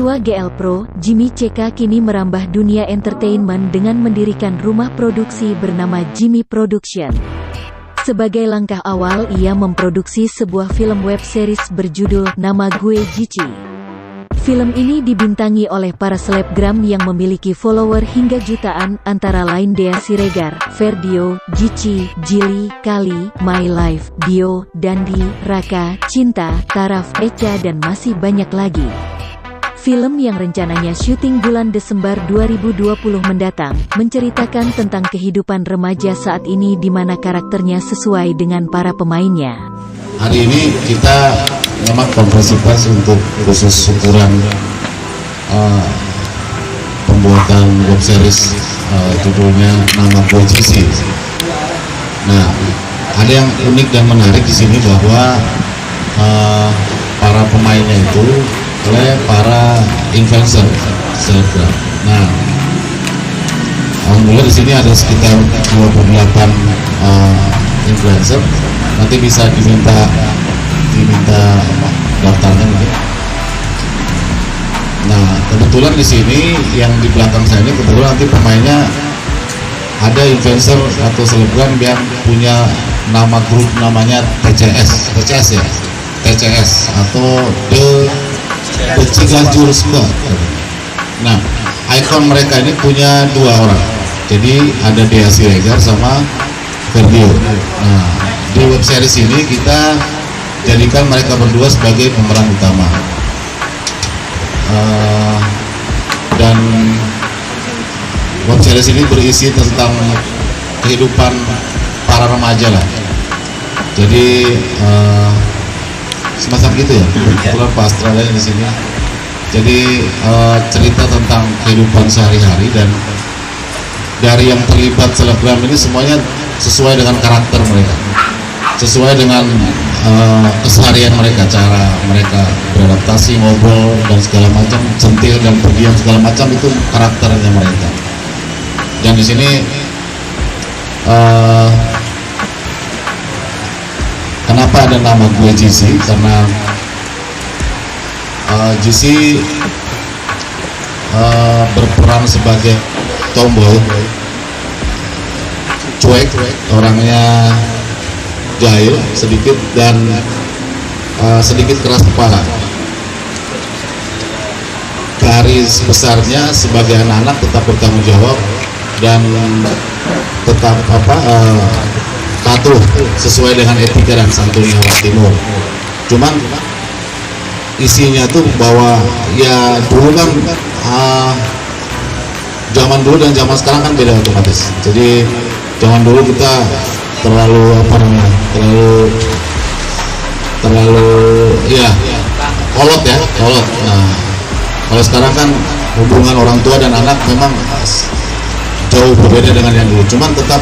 Ketua GL Pro, Jimmy CK kini merambah dunia entertainment dengan mendirikan rumah produksi bernama Jimmy Production. Sebagai langkah awal, ia memproduksi sebuah film web series berjudul Nama Gue Jici. Film ini dibintangi oleh para selebgram yang memiliki follower hingga jutaan, antara lain Dea Siregar, Ferdio, Jici, Jili, Kali, My Life, Dio, Dandi, Raka, Cinta, Taraf, Echa dan masih banyak lagi. Film yang rencananya syuting bulan Desember 2020 mendatang, menceritakan tentang kehidupan remaja saat ini di mana karakternya sesuai dengan para pemainnya. Hari ini kita memang konferensi pers untuk khusus syukuran pembuatan web series judulnya Nama Gue Jici. Nah, ada yang unik dan menarik di sini bahwa para pemainnya itu oleh para influencer selebgram. Nah, alhamdulillah di sini ada sekitar 28 influencer. Nanti bisa diminta daftarnya gitu. Nah, kebetulan di sini yang di belakang saya ini kebetulan nanti pemainnya ada influencer atau selebgram yang punya nama grup namanya TCS ya, TCS atau The Ciganjur Squad. Nah, ikon mereka ini punya dua orang. Jadi ada Dea Siregar sama Ferdio. Nah, di web series ini kita jadikan mereka berdua sebagai pemeran utama. Dan web series ini berisi tentang kehidupan para remaja lah. Jadi semacam gitu ya. Kebetulan Pak Australia di sini. Jadi cerita tentang kehidupan sehari-hari dan dari yang terlibat selebgram ini semuanya sesuai dengan karakter mereka, sesuai dengan keseharian mereka, cara mereka beradaptasi, ngobrol dan segala macam, centil dan pendiam segala macam, itu karakternya mereka. Dan di sini kenapa ada nama Gue Jici? Karena Jici berperan sebagai tomboy, cuek, orangnya jahil sedikit dan sedikit keras kepala. Garis besarnya sebagai anak-anak tetap bertanggung jawab dan tetap patuh sesuai dengan etika dan santunnya orang timur. Cuman isinya tuh bahwa ya dulu kan zaman dulu dan zaman sekarang kan beda otomatis. Jadi zaman dulu kita terlalu ya kolot. Nah, kalau sekarang kan hubungan orang tua dan anak memang jauh berbeda dengan yang dulu. Cuman tetap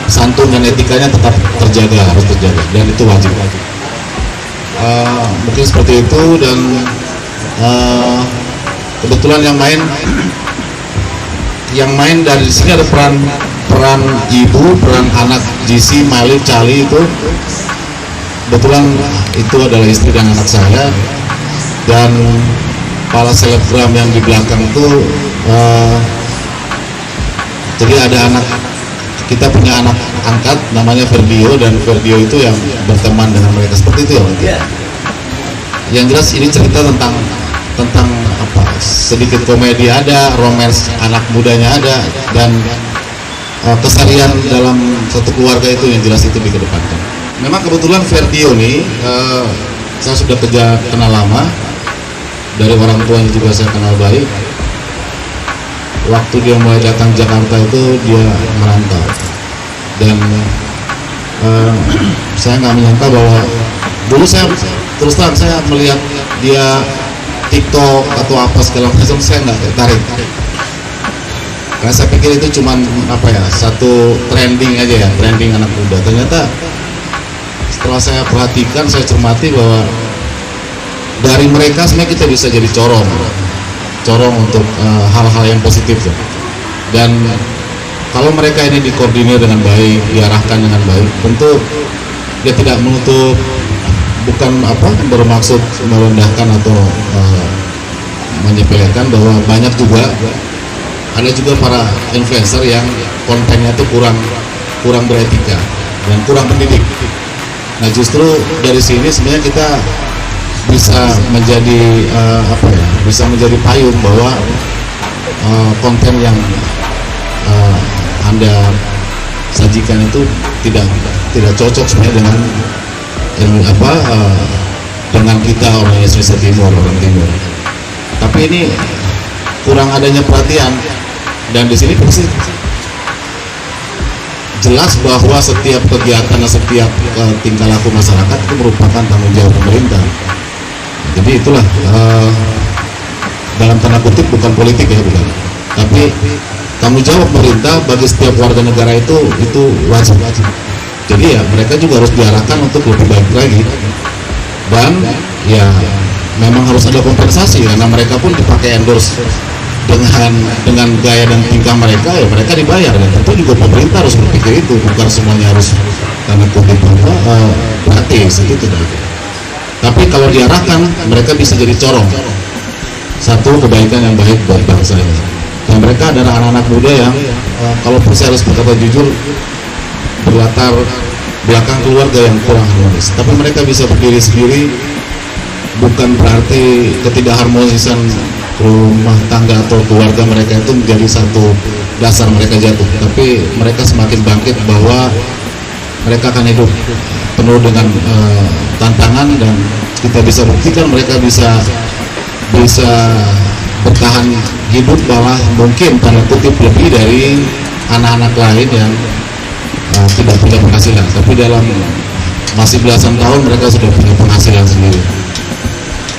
santun dan etikanya tetap harus terjaga dan itu wajib. Mungkin seperti itu. Dan kebetulan yang main dari sini ada peran ibu, peran anak Jici, Mali, Cali itu kebetulan itu adalah istri dan anak saya. Dan para selebgram yang di belakang itu jadi ada kita punya anak angkat namanya Ferdio, dan Ferdio itu yang berteman dengan mereka seperti itu ya. Yang jelas ini cerita tentang sedikit komedi ada, romance anak mudanya ada, dan keseharian dalam satu keluarga itu yang jelas itu dikedepankan. Memang kebetulan Ferdio nih saya sudah kenal lama, dari orang tuanya juga saya kenal baik. Waktu dia mulai datang Jakarta itu dia merantau, dan saya nggak menyangka bahwa dulu saya terus terang saya melihat dia TikTok atau apa segala macam, saya nggak tertarik karena saya pikir itu cuman satu trending aja ya, trending anak muda. Ternyata setelah saya perhatikan, saya cermati bahwa dari mereka sebenarnya kita bisa jadi corong untuk hal-hal yang positif ya. Dan kalau mereka ini dikoordinir dengan baik, diarahkan dengan baik, tentu dia tidak menutup, bukan bermaksud merendahkan atau menyepelekan bahwa banyak juga ada juga para influencer yang kontennya itu kurang beretika dan kurang pendidik. Nah justru dari sini sebenarnya kita bisa menjadi bisa menjadi payung bahwa konten yang Anda sajikan itu tidak cocok sebenarnya dengan kita orang Indonesia Timur, orang Timur. Tapi ini kurang adanya perhatian, dan di sini pasti jelas bahwa setiap kegiatan dan setiap tingkah laku masyarakat itu merupakan tanggung jawab pemerintah. Jadi itulah dalam tanda kutip bukan politik ya, bukan. Tapi tanggung jawab pemerintah bagi setiap warga negara itu wajib. Jadi ya mereka juga harus diarahkan untuk lebih baik lagi. Dan ya memang harus ada kompensasi karena mereka pun dipakai endorse dengan gaya dan tingkah mereka, ya mereka dibayar, dan tentu juga pemerintah harus berpikir itu, bukan semuanya harus tanda kutip gratis itu tidak. Tapi kalau diarahkan mereka bisa jadi corong satu kebaikan yang baik buat bangsa ini. Dan mereka adalah anak-anak muda yang kalau saya harus berkata jujur berlatar belakang keluarga yang kurang harmonis, tapi mereka bisa berdiri sendiri. Bukan berarti ketidakharmonisan rumah tangga atau keluarga mereka itu menjadi satu dasar mereka jatuh, tapi mereka semakin bangkit bahwa mereka akan hidup penuh dengan tantangan, dan kita bisa buktikan mereka bisa bertahan hidup malah mungkin tanda kutip lebih dari anak-anak lain yang tidak punya penghasilan, tapi dalam masih belasan tahun mereka sudah punya penghasilan sendiri.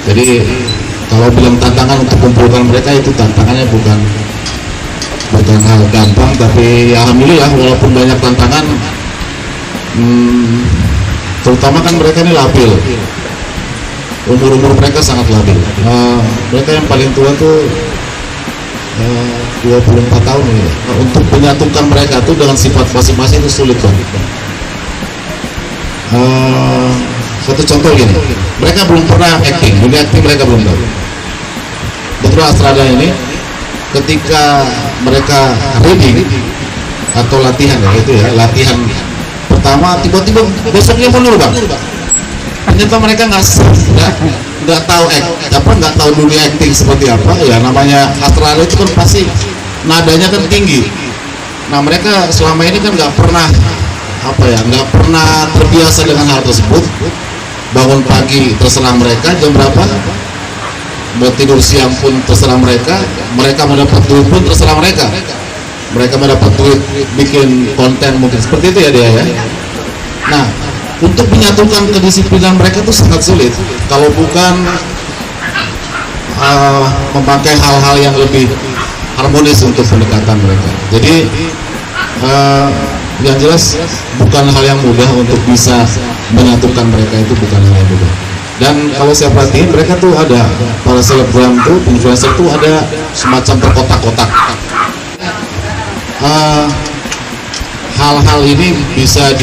Jadi kalau bilang tantangan untuk kumpulkan mereka, itu tantangannya bukan hal gampang, tapi ya alhamdulillah walaupun banyak tantangan, terutama kan mereka ini labil, umur mereka sangat labil. Mereka yang paling tua tuh 24 tahun ini. Untuk menyatukan mereka tuh dengan sifat masing-masing itu sulit banget. Satu contoh gini, mereka belum pernah acting, dunia acting mereka belum tahu. Betul Astrada ini ketika mereka reading atau latihan latihan pertama tiba-tiba besoknya mundur bang. Ternyata mereka nggak tahu nggak tahu dunia acting seperti apa ya. Namanya Astrada itu kan pasti nadanya kan tinggi. Nah mereka selama ini kan nggak pernah terbiasa dengan hal tersebut. Bangun pagi terserah mereka, jam berapa mau tidur siang pun terserah mereka mau dapat duit pun terserah mereka mau dapat duit bikin konten mungkin seperti itu ya dia ya. Nah untuk menyatukan kedisiplinan mereka itu sangat sulit kalau bukan memakai hal-hal yang lebih harmonis untuk pendekatan mereka. Jadi yang jelas bukan hal yang mudah untuk bisa menyatukan mereka, itu bukan hal yang mudah. Dan kalau saya perhatiin mereka tuh ada para selebgram tuh, influencer tuh ada semacam terkotak-kotak. Hal-hal ini bisa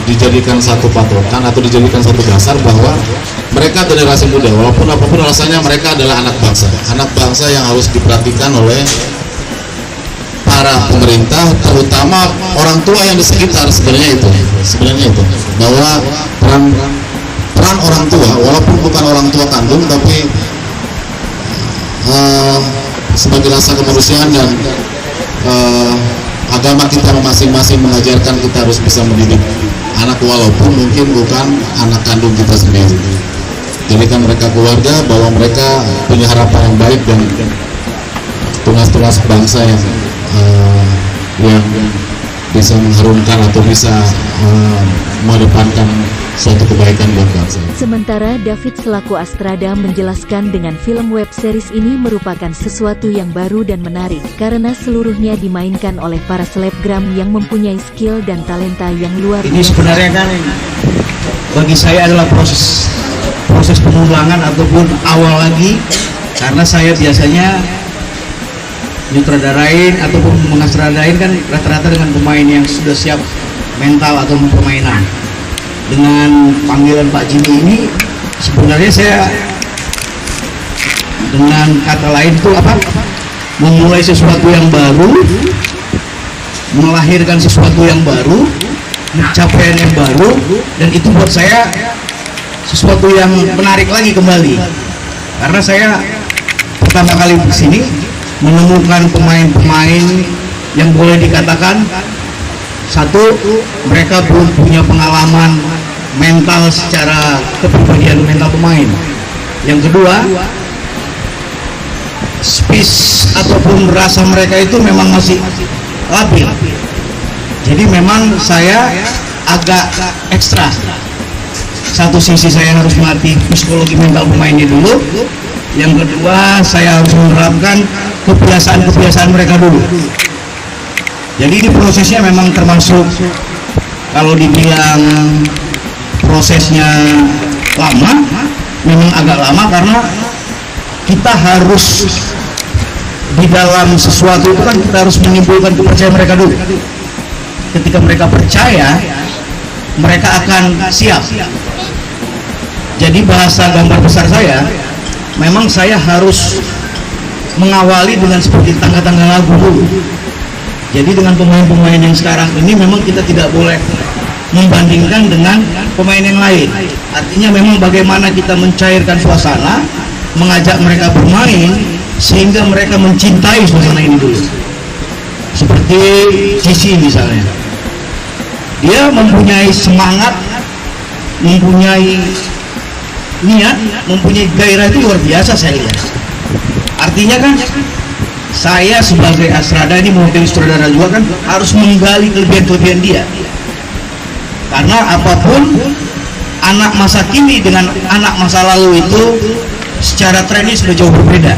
dijadikan satu patokan atau dijadikan satu dasar bahwa mereka generasi muda, walaupun apapun alasannya mereka adalah anak bangsa yang harus diperhatikan oleh para pemerintah, terutama orang tua yang di sekitar. Sebenarnya itu bahwa peran orang tua, walaupun bukan orang tua kandung, tapi sebagai rasa kemanusiaan dan agama kita masing-masing mengajarkan kita harus bisa mendidik anak walaupun mungkin bukan anak kandung kita sendiri. Jadikan mereka keluarga, bahwa mereka punya harapan yang baik dan tugas-tugas bangsa yang bisa mengharumkan atau bisa mengedepankan suatu kebaikan buat bangsa. Sementara David selaku Astrada menjelaskan dengan film web series ini merupakan sesuatu yang baru dan menarik karena seluruhnya dimainkan oleh para selebgram yang mempunyai skill dan talenta yang luar biasa. Ini sebenarnya kan bagi saya adalah proses pengulangan ataupun awal lagi, karena saya biasanya nyutradarain ataupun mengastradain kan rata-rata dengan pemain yang sudah siap mental atau permainan. Dengan panggilan Pak Jimmy ini sebenarnya saya dengan kata lain itu apa? Memulai sesuatu yang baru, melahirkan sesuatu yang baru, pencapaian yang baru, dan itu buat saya sesuatu yang menarik lagi kembali. Karena saya pertama kali di sini menemukan pemain-pemain yang boleh dikatakan, satu, mereka belum punya pengalaman mental secara kepribadian mental pemain. Yang kedua, space ataupun rasa mereka itu memang masih labil. Jadi memang saya agak ekstra. Satu sisi saya harus melatih psikologi mental pemainnya dulu. Yang kedua, saya harus menerapkan kebiasaan-kebiasaan mereka dulu. Jadi ini prosesnya memang termasuk, kalau dibilang prosesnya lama, memang agak lama karena kita harus di dalam sesuatu itu kan kita harus menimbulkan kepercayaan mereka dulu. Ketika mereka percaya, mereka akan siap. Jadi bahasa gambar besar saya, memang saya harus mengawali dengan seperti tangga-tangga lagu dulu. Jadi dengan pemain-pemain yang sekarang ini memang kita tidak boleh membandingkan dengan pemain yang lain. Artinya memang bagaimana kita mencairkan suasana, mengajak mereka bermain sehingga mereka mencintai suasana ini dulu. Seperti Cici misalnya, dia mempunyai semangat, mempunyai niat, mempunyai gairah itu luar biasa saya lihat. Artinya kan saya sebagai Asrada ini mewakili sutradara juga kan harus menggali kelebihan-kelebihan dia. Karena apapun, anak masa kini dengan anak masa lalu itu secara trennya sudah jauh berbeda.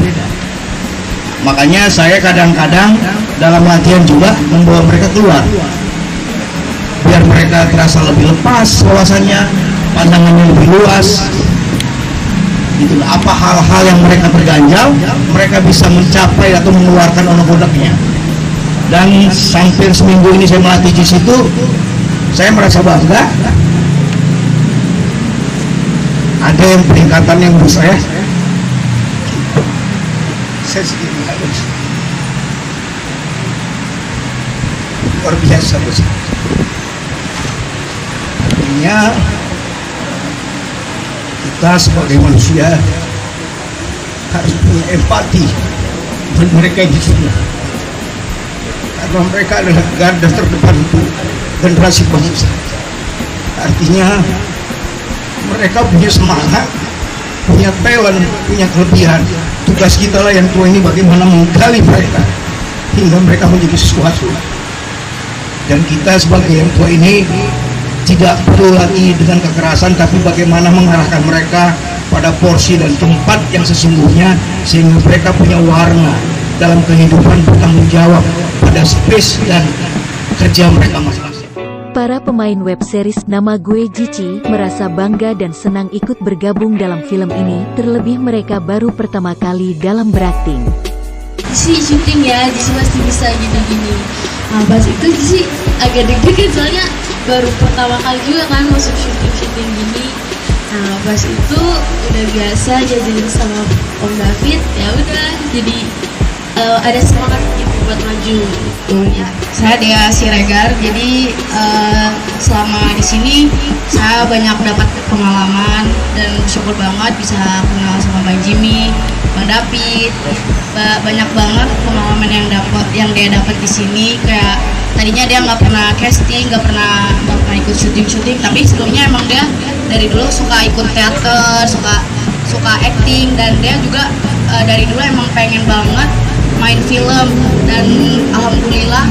Makanya saya kadang-kadang dalam latihan juga membawa mereka keluar, biar mereka terasa lebih lepas wawasannya, pandangannya lebih luas. Gitu. Apa hal-hal yang mereka terganjal, mereka bisa mencapai atau mengeluarkan onak-onaknya. Dan hampir seminggu ini saya melatih di situ, saya merasa bangga. Ada yang peningkatan yang menurut saya sedikit halus, luar biasa besar. Artinya kita sebagai manusia harus punya empati dengan mereka di sini, karena mereka adalah garda terdepan untuk generasi bangsa. Artinya mereka punya semangat, punya talent, punya kelebihan. Tugas kita lah yang tua ini bagaimana menggali mereka hingga mereka menjadi sesuatu. Dan kita sebagai yang tua ini tidak perlu lagi dengan kekerasan, tapi bagaimana mengarahkan mereka pada porsi dan tempat yang sesungguhnya sehingga mereka punya warna dalam kehidupan, bertanggung jawab pada space dan kerja mereka masing-masing. Para pemain web series Nama Gue Cici merasa bangga dan senang ikut bergabung dalam film ini, terlebih mereka baru pertama kali dalam berakting. Cici syuting ya, Cici pasti bisa gini-gini. Nah pas itu Cici agak deg-degan soalnya baru pertama kali juga kan masuk syuting gini. Nah pas itu udah biasa jadi sama Om David, ya udah jadi ada semangat gitu buat maju. Ya, saya Dea Siregar. Jadi selama di sini saya banyak dapat pengalaman dan bersyukur banget bisa kenal sama Bang Jimmy, Bang David. Banyak banget pengalaman yang dia dapat di sini. Kayak tadinya dia nggak pernah casting, nggak pernah ikut syuting, tapi sebelumnya emang dia dari dulu suka ikut teater, suka acting, dan dia juga dari dulu emang pengen banget main film. Dan alhamdulillah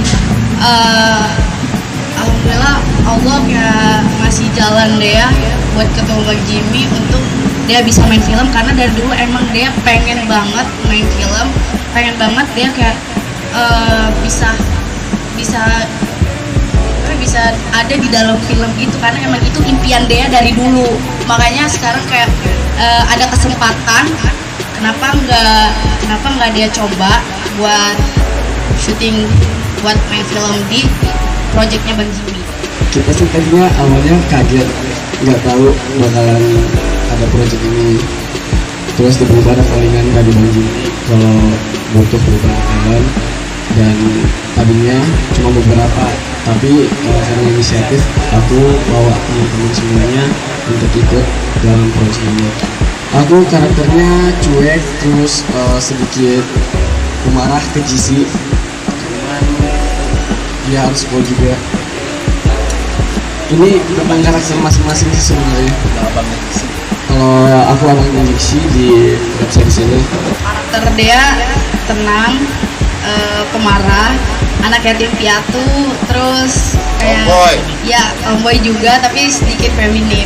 Allah ya ngasih jalan dia buat ketemu Bang Jimmy untuk dia bisa main film, karena dari dulu emang dia pengen banget main film, pengen banget dia kayak bisa ada di dalam film itu, karena emang itu impian dia dari dulu. Makanya sekarang kayak ada kesempatan, kenapa nggak dia coba buat syuting, buat main film di projectnya Bang Jimmy. Kita sih tadinya awalnya kaget, nggak tahu bakalan ada project ini. terus diubah palingan gak dibagi kalau butuh perubahan, dan tadinya cuma beberapa, tapi karena inisiatif aku bawa teman-teman semuanya untuk ikut dalam proyek ini. Aku karakternya cuek, terus sedikit pemarah ke GC, cuman dia harus cool juga. Ini tentang karakter masing-masing sih sebenarnya. Kalau aku abang Giksi di website di sini. Karakter dia tenang, pemarah, anak yatim piatu, terus kayak Tomboy. ya tomboy juga tapi sedikit feminim.